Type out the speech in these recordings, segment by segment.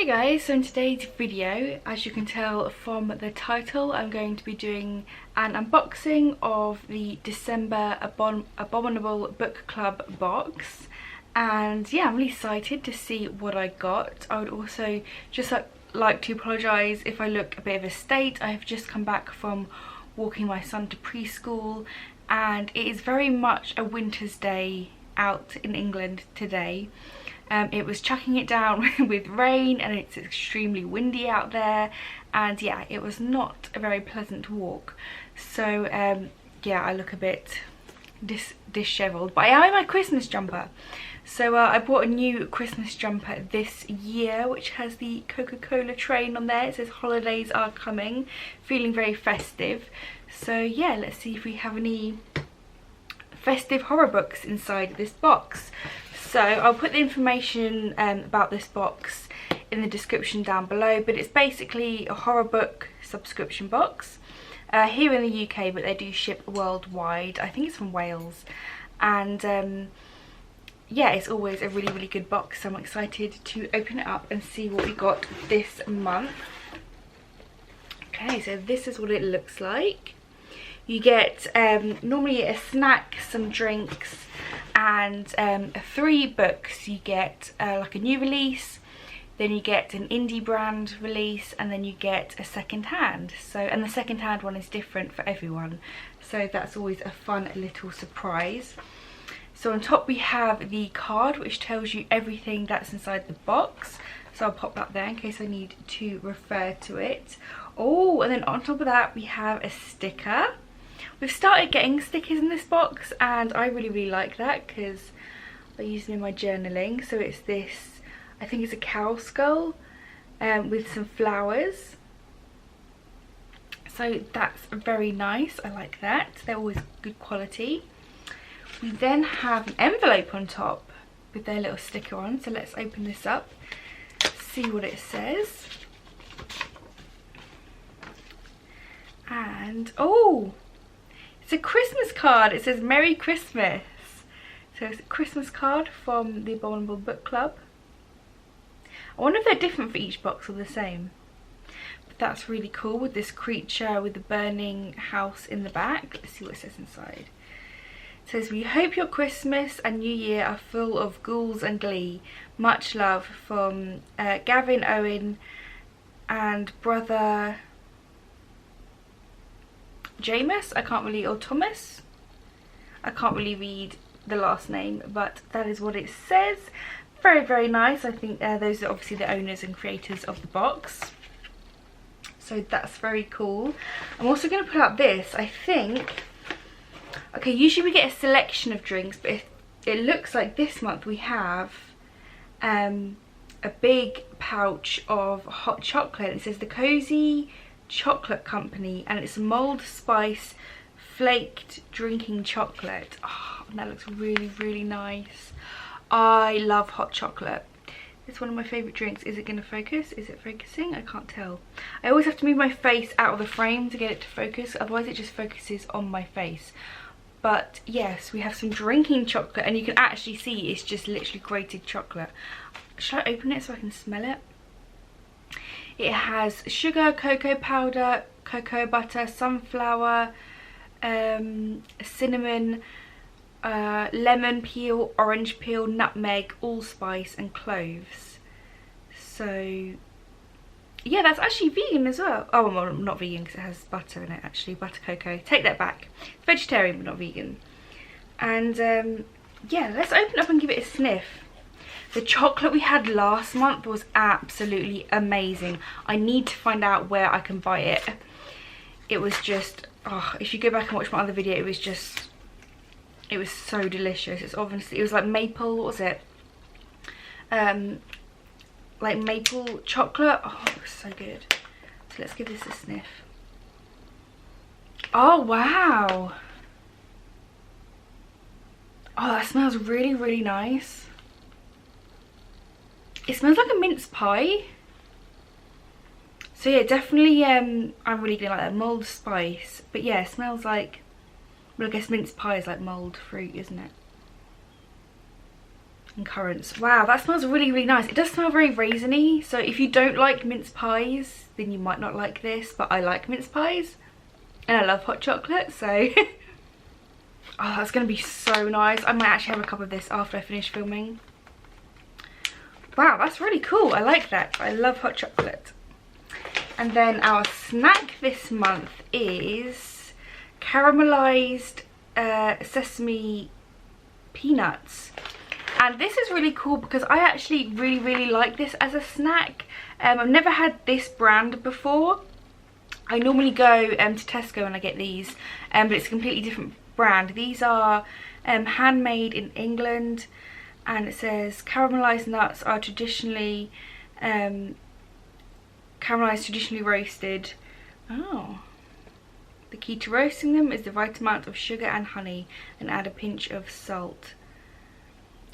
guys, so in today's video, as you can tell from the title, I'm going to be doing an unboxing of the December Abominable book club box. And yeah, I'm really excited to see what I got. I would also just like to apologise if I look a bit of a state. I have just come back from walking my son to preschool, and it is very much a winter's day out in England today. It was chucking it down with rain, and it's extremely windy out there, and yeah, it was not a very pleasant walk. So yeah, I look a bit dishevelled, but I am in my Christmas jumper. So I bought a new Christmas jumper this year, which has the Coca-Cola train on there. It says holidays are coming, feeling very festive. So yeah, let's see if we have any festive horror books inside this box. So I'll put the information about this box in the description down below, but it's basically a horror book subscription box here in the UK, but they do ship worldwide. I think it's from Wales, and yeah, it's always a really good box, so I'm excited to open it up and see what we got this month. Okay, so this is what it looks like. You get normally a snack, some drinks, and 3 books. You get like a new release, then you get an indie brand release, and then you get a second hand. So, and the second hand one is different for everyone, so that's always a fun little surprise. So on top we have the card, which tells you everything that's inside the box. So I'll pop that there in case I need to refer to it. Oh, and then on top of that we have a sticker. We've started getting stickers in this box, and I really like that because I use them in my journaling. So it's this, I think it's a cow skull with some flowers. So that's very nice, I like that. They're always good quality. We then have an envelope on top with their little sticker on. So let's open this up, see what it says. And oh, it's a Christmas card. It says Merry Christmas. So it's a Christmas card from the Abominable book club. I wonder if they're different for each box or the same. But that's really cool, with this creature with the burning house in the back. Let's see what it says inside. It says, "We hope your Christmas and New Year are full of ghouls and glee. Much love from Gavin, Owen and brother James." I can't really, or Thomas. I can't really read the last name, but that is what it says. Very nice. I think those are obviously the owners and creators of the box. So that's very cool. I'm also going to put out this, I think. Okay, usually we get a selection of drinks, but it looks like this month we have a big pouch of hot chocolate. It says the Cozy Chocolate Company, and it's mulled spice flaked drinking chocolate. Oh, and that looks really nice. I love hot chocolate. It's one of my favourite drinks. Is it going to focus? Is it focusing? I can't tell. I always have to move my face out of the frame to get it to focus, otherwise it just focuses on my face. But yes, we have some drinking chocolate, and you can actually see it's just literally grated chocolate. Should I open it so I can smell it? It has sugar, cocoa powder, cocoa butter, sunflower, cinnamon, lemon peel, orange peel, nutmeg, allspice and cloves. So yeah, that's actually vegan as well. Oh, well, not vegan because it has butter in it actually, butter cocoa. Take that back. It's vegetarian but not vegan. And yeah, let's open it up and give it a sniff. The chocolate we had last month was absolutely amazing. I need to find out where I can buy it. It was just, oh, if you go back and watch my other video, it was just, it was so delicious. It's obviously, it was like maple, what was it? Like maple chocolate. Oh, it was so good. So let's give this a sniff. Oh, wow. Oh, that smells really nice. It smells like a mince pie. So yeah, definitely I'm really gonna like that mulled spice. But yeah, it smells like, well, I guess mince pie is like mulled fruit, isn't it? and currants. Wow, that smells really, really nice. It does smell very raisiny, so if you don't like mince pies, then you might not like this, but I like mince pies and I love hot chocolate, so oh, that's gonna be so nice. I might actually have a cup of this after I finish filming. Wow, that's really cool. I like that. I love hot chocolate. And then our snack this month is caramelized sesame peanuts. And this is really cool because I actually really, really like this as a snack. I've never had this brand before. I normally go to Tesco when I get these, but it's a completely different brand. These are handmade in England, and it says caramelized nuts are traditionally roasted. Oh. The key to roasting them is the right amount of sugar and honey, and add a pinch of salt.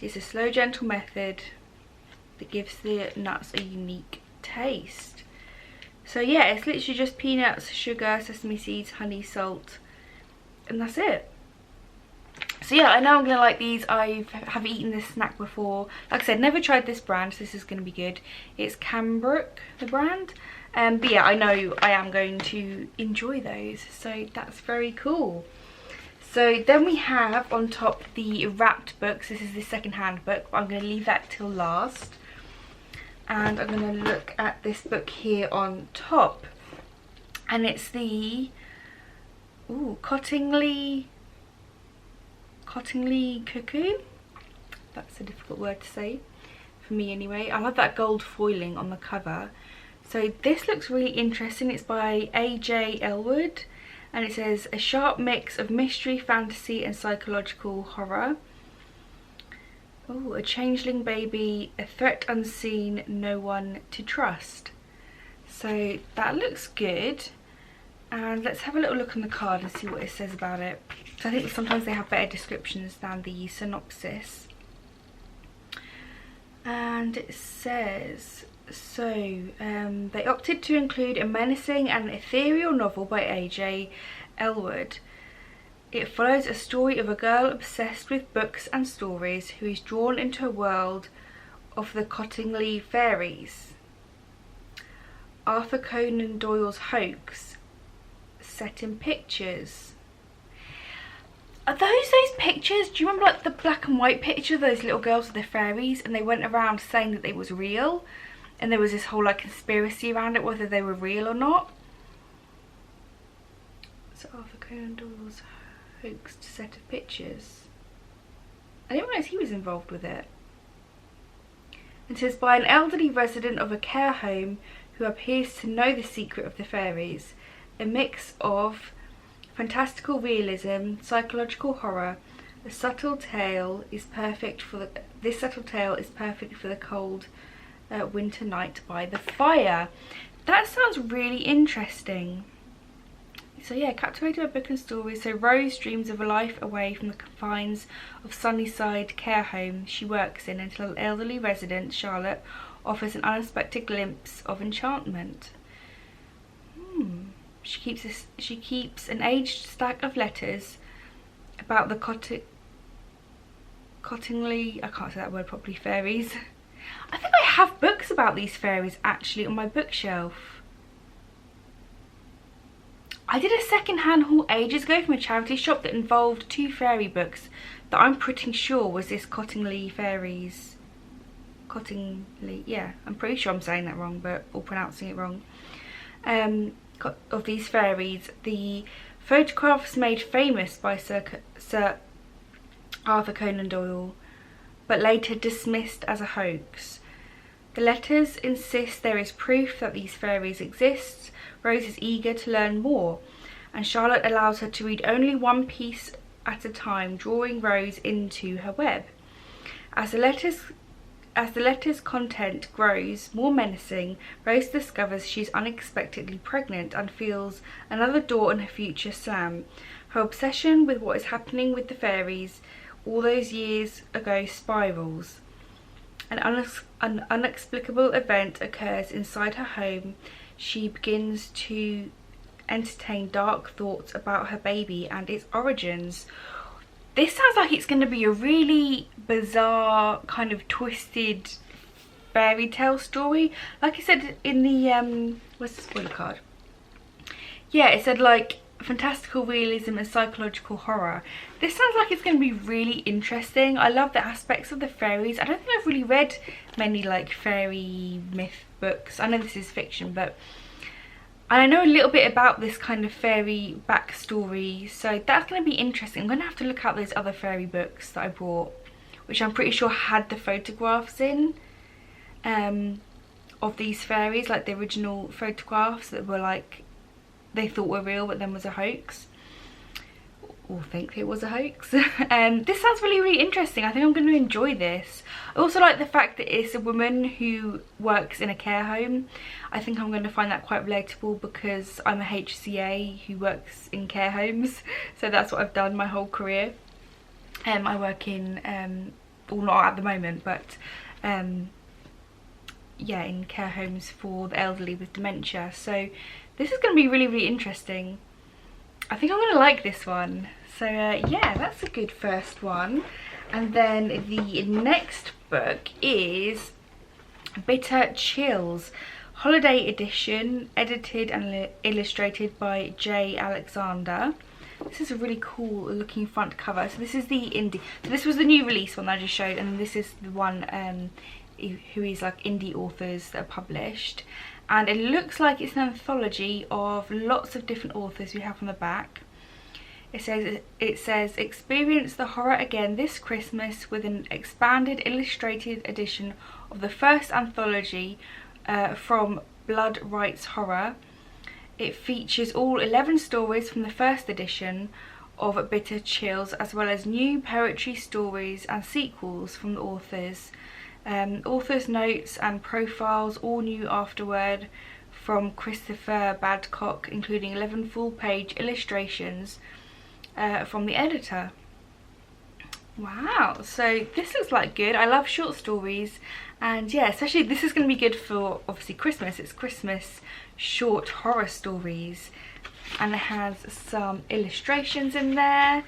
It's a slow, gentle method that gives the nuts a unique taste. So yeah, it's literally just peanuts, sugar, sesame seeds, honey, salt, and that's it. So yeah, I know I'm gonna like these. I have eaten this snack before. Like I said, never tried this brand, so this is gonna be good. It's Cambrook, the brand. But yeah, I know I am going to enjoy those, so that's very cool. So then we have on top the wrapped books. This is the second-hand book, but I'm going to leave that till last. And I'm going to look at this book here on top. And it's the Cottingley Cuckoo. That's a difficult word to say, for me anyway. I love that gold foiling on the cover. So this looks really interesting. It's by A.J. Elwood. And it says, a sharp mix of mystery, fantasy and psychological horror. Oh, a changeling baby, a threat unseen, no one to trust. So that looks good. And let's have a little look on the card and see what it says about it. So I think sometimes they have better descriptions than the synopsis. And it says, they opted to include a menacing and ethereal novel by A.J. Elwood. It follows a story of a girl obsessed with books and stories who is drawn into a world of the Cottingley fairies. Arthur Conan Doyle's hoax set in pictures. Are those pictures? Do you remember like the black and white picture of those little girls with the fairies, and they went around saying that it was real? And there was this whole like conspiracy around it, whether they were real or not. So Arthur Conan Doyle's hoaxed set of pictures. I didn't realise he was involved with it. It says, by an elderly resident of a care home who appears to know the secret of the fairies. A mix of fantastical realism, psychological horror. This subtle tale is perfect for the cold winter night by the fire. That sounds really interesting. So yeah, captivated by book and stories. So Rose dreams of a life away from the confines of Sunnyside care home she works in until elderly resident Charlotte offers an unexpected glimpse of enchantment. She keeps an aged stack of letters about the Cottingley, I can't say that word properly, fairies. I think I have books about these fairies actually on my bookshelf. I did a second-hand haul ages ago from a charity shop that involved 2 fairy books that I'm pretty sure was this Cottingley fairies. Cottingley, yeah, I'm pretty sure I'm saying that wrong, or pronouncing it wrong. Of these fairies, the photographs made famous by Sir Arthur Conan Doyle, but later dismissed as a hoax. The letters insist there is proof that these fairies exist. Rose is eager to learn more, and Charlotte allows her to read only one piece at a time, drawing Rose into her web. As the letter's content grows more menacing, Rose discovers she's unexpectedly pregnant and feels another door in her future slam. Her obsession with what is happening with the fairies all those years ago spirals. An inexplicable event occurs inside her home. She begins to entertain dark thoughts about her baby and its origins. this sounds like it's going to be a really bizarre kind of twisted fairy tale story. Like I said in the where's the spoiler card? Yeah, it said like fantastical realism and psychological horror. This sounds like it's going to be really interesting. I love the aspects of the fairies. I don't think I've really read many like fairy myth books. I know this is fiction, but I know a little bit about this kind of fairy backstory, so that's going to be interesting. I'm going to have to look out those other fairy books that I bought, which I'm pretty sure had the photographs in of these fairies, like the original photographs that were like they thought were real but then was a hoax, or think it was a hoax. This sounds really interesting. I think I'm going to enjoy this. I also like the fact that it's a woman who works in a care home. I think I'm going to find that quite relatable because I'm a HCA who works in care homes, so that's what I've done my whole career. I work in well, not at the moment, but yeah, in care homes for the elderly with dementia. So this is going to be really interesting. I think I'm going to like this one. So yeah, that's a good first one. And then the next book is Bitter Chills, Holiday Edition, edited and illustrated by J. Alexander. This is a really cool looking front cover. So this is the indie. So this was the new release one that I just showed, and this is the one who is like indie authors that are published. And it looks like it's an anthology of lots of different authors we have on the back. It says experience the horror again this Christmas with an expanded illustrated edition of the first anthology from Blood Rights Horror. It features all 11 stories from the first edition of Bitter Chills, as well as new poetry stories and sequels from the authors. Authors' notes and profiles, all new afterward from Christopher Badcock, including 11 full-page illustrations from the editor. Wow, so this looks like good. I love short stories, and yeah, especially this is going to be good for obviously Christmas. It's Christmas short horror stories, and it has some illustrations in there.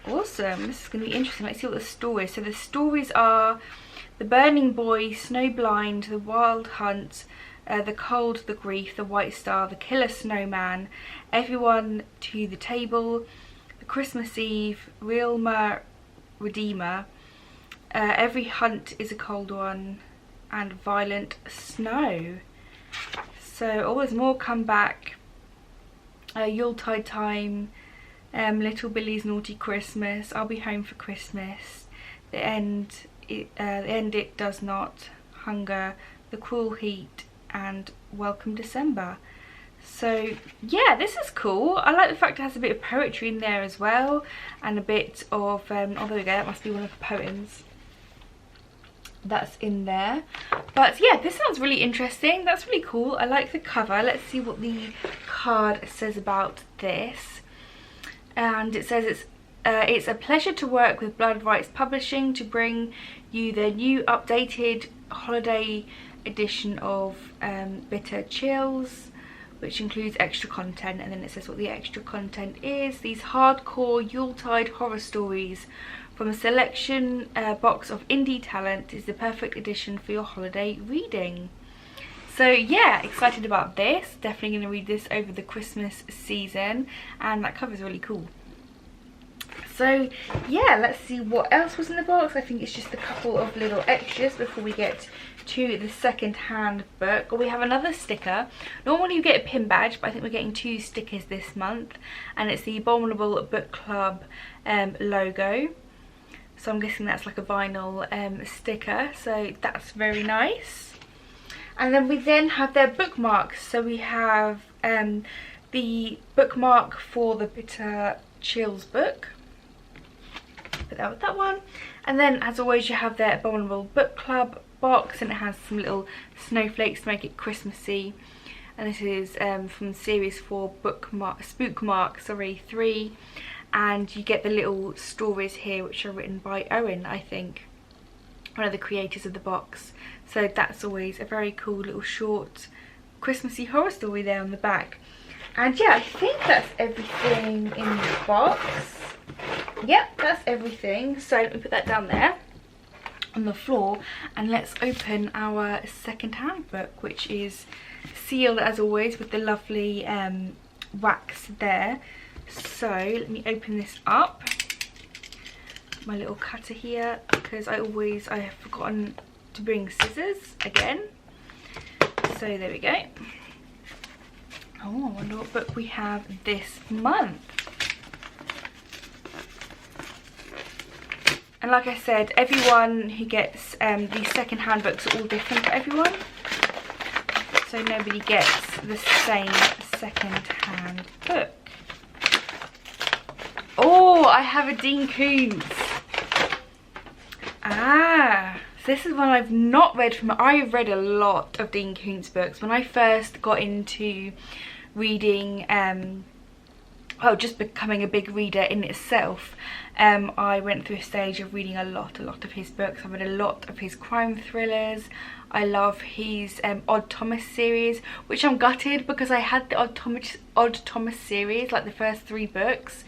Awesome, this is going to be interesting. Let's see what the stories. So the stories are The Burning Boy, Snowblind, The Wild Hunt, The Cold, The Grief, The White Star, The Killer Snowman, Everyone to the Table, The Christmas Eve, Realma Redeemer, Every Hunt is a Cold One, and Violent Snow. So always more come back, Yuletide Time, Little Billy's Naughty Christmas, I'll Be Home for Christmas, The End It Does Not, Hunger, The Cruel Heat, and Welcome December. So yeah, this is cool. I like the fact it has a bit of poetry in there as well, and a bit of oh, there we go, that must be one of the poems that's in there. But yeah, this sounds really interesting. That's really cool. I like the cover. Let's see what the card says about this. And it says it's a pleasure to work with Blood Rights Publishing to bring you the new updated holiday edition of Bitter Chills, which includes extra content. And then it says what the extra content is. These hardcore Yuletide horror stories from a selection box of indie talent is the perfect edition for your holiday reading. So yeah, excited about this. Definitely going to read this over the Christmas season, and that cover is really cool. So yeah, let's see what else was in the box. I think it's just a couple of little extras before we get to the second-hand book. We have another sticker. Normally you get a pin badge, but I think we're getting 2 stickers this month, and it's the Abominable Book Club logo. So I'm guessing that's like a vinyl sticker, so that's very nice. And then we then have their bookmarks. So we have the bookmark for the Bitter Chills book. Put that with that one. And then as always you have their Abominable Book Club box, and it has some little snowflakes to make it Christmassy. And this is from series 4 Spookmark 3, and you get the little stories here which are written by Owen, I think, one of the creators of the box. So that's always a very cool little short Christmassy horror story there on the back. And yeah, I think that's everything in the box. yep, that's everything. So let me put that down there on the floor, and let's open our second-hand book, which is sealed as always with the lovely wax there. So let me open this up. My little cutter here, because I have forgotten to bring scissors again. So there we go. Oh, I wonder what book we have this month. And like I said, everyone who gets these second-hand books are all different for everyone. So nobody gets the same second-hand book. Oh, I have a Dean Coons. Ah, so this is one I've not read from. I've read a lot of Dean Coons books. When I first got into reading, just becoming a big reader in itself, I went through a stage of reading a lot of his books. I read a lot of his crime thrillers. I love his Odd Thomas series, which I'm gutted because I had the Odd Thomas series, like the first 3 books,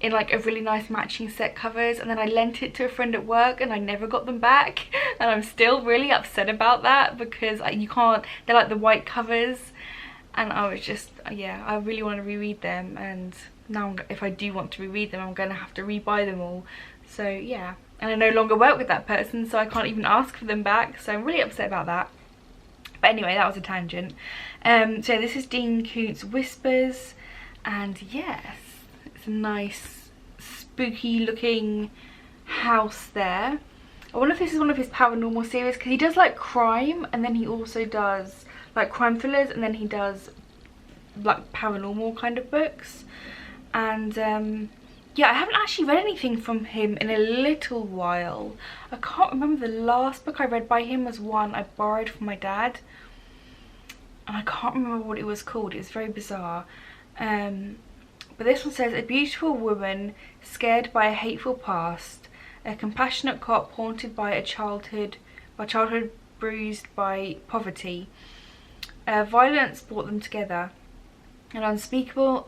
in like a really nice matching set covers, and then I lent it to a friend at work and I never got them back, and I'm still really upset about that because you can't, they're like the white covers, and I was just, yeah, I really want to reread them, and now if I do want to reread them I'm going to have to rebuy them all. So yeah, and I no longer work with that person, so I can't even ask for them back, so I'm really upset about that. But anyway, that was a tangent. So this is Dean Koontz Whispers, and yes, it's a nice spooky looking house there. I wonder if this is one of his paranormal series, because he does like crime, and then he also does like crime thrillers, and then he does like paranormal kind of books. And yeah, I haven't actually read anything from him in a little while. I can't remember, the last book I read by him was one I borrowed from my dad, and I can't remember what it was called. It was very bizarre. But this one says, a beautiful woman scared by a hateful past, a compassionate cop haunted by childhood bruised by poverty. Violence brought them together. An unspeakable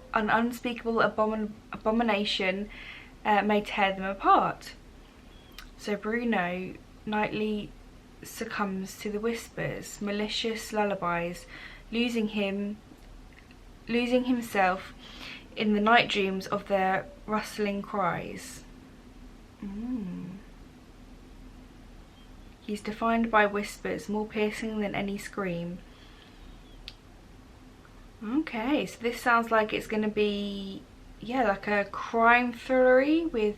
abomination may tear them apart. So Bruno nightly succumbs to the whispers, malicious lullabies, losing himself in the night dreams of their rustling cries. He's defined by whispers, more piercing than any scream. Okay, so this sounds like it's going to be, yeah, like a crime thriller with,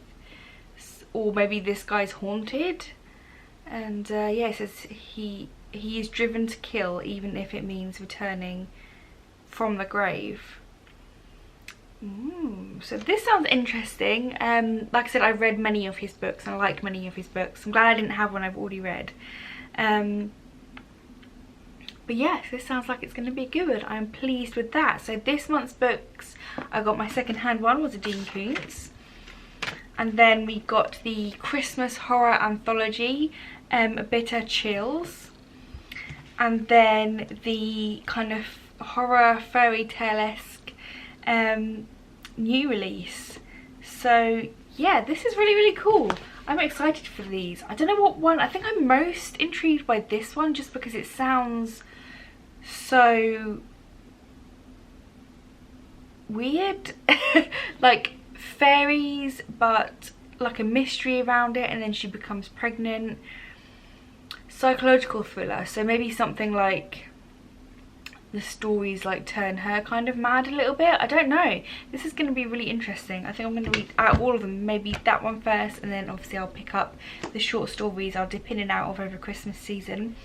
or maybe this guy's haunted. And yeah, it says he is driven to kill, even if it means returning from the grave. So this sounds interesting. Like I said, I've read many of his books and I like many of his books. I'm glad I didn't have one I've already read. But yes, this sounds like it's going to be good. I'm pleased with that. So this month's books, I got my second-hand one, was a Dean Koontz. And then we got the Christmas horror anthology, Bitter Chills. And then the kind of horror fairy tale-esque new release. So yeah, this is really, really cool. I'm excited for these. I don't know what one. I think I'm most intrigued by this one just because it sounds so weird. Like fairies, but like a mystery around it, and then she becomes pregnant. Psychological thriller, so maybe something like the stories like turn her kind of mad a little bit. I don't know. This is going to be really interesting. I think I'm going to read out all of them, maybe that one first, and then obviously I'll pick up the short stories I'll dip in and out of over Christmas season.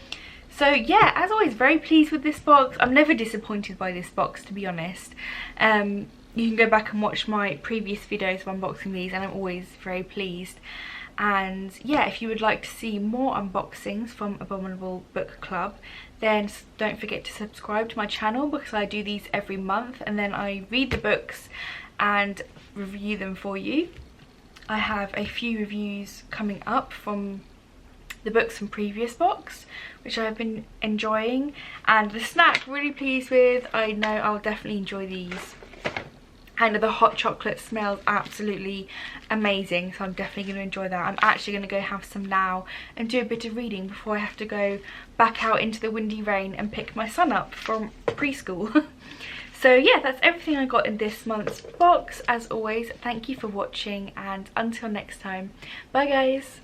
So yeah, as always, very pleased with this box. I'm never disappointed by this box, to be honest. You can go back and watch my previous videos of unboxing these, and I'm always very pleased. And yeah, if you would like to see more unboxings from Abominable Book Club, then don't forget to subscribe to my channel, because I do these every month and then I read the books and review them for you. I have a few reviews coming up from the books from previous box, which I've been enjoying, and the snack really pleased with. I know I'll definitely enjoy these. and the hot chocolate smells absolutely amazing, so I'm definitely going to enjoy that. I'm actually going to go have some now and do a bit of reading before I have to go back out into the windy rain and pick my son up from preschool. So yeah, that's everything I got in this month's box. As always, thank you for watching, and until next time, bye guys.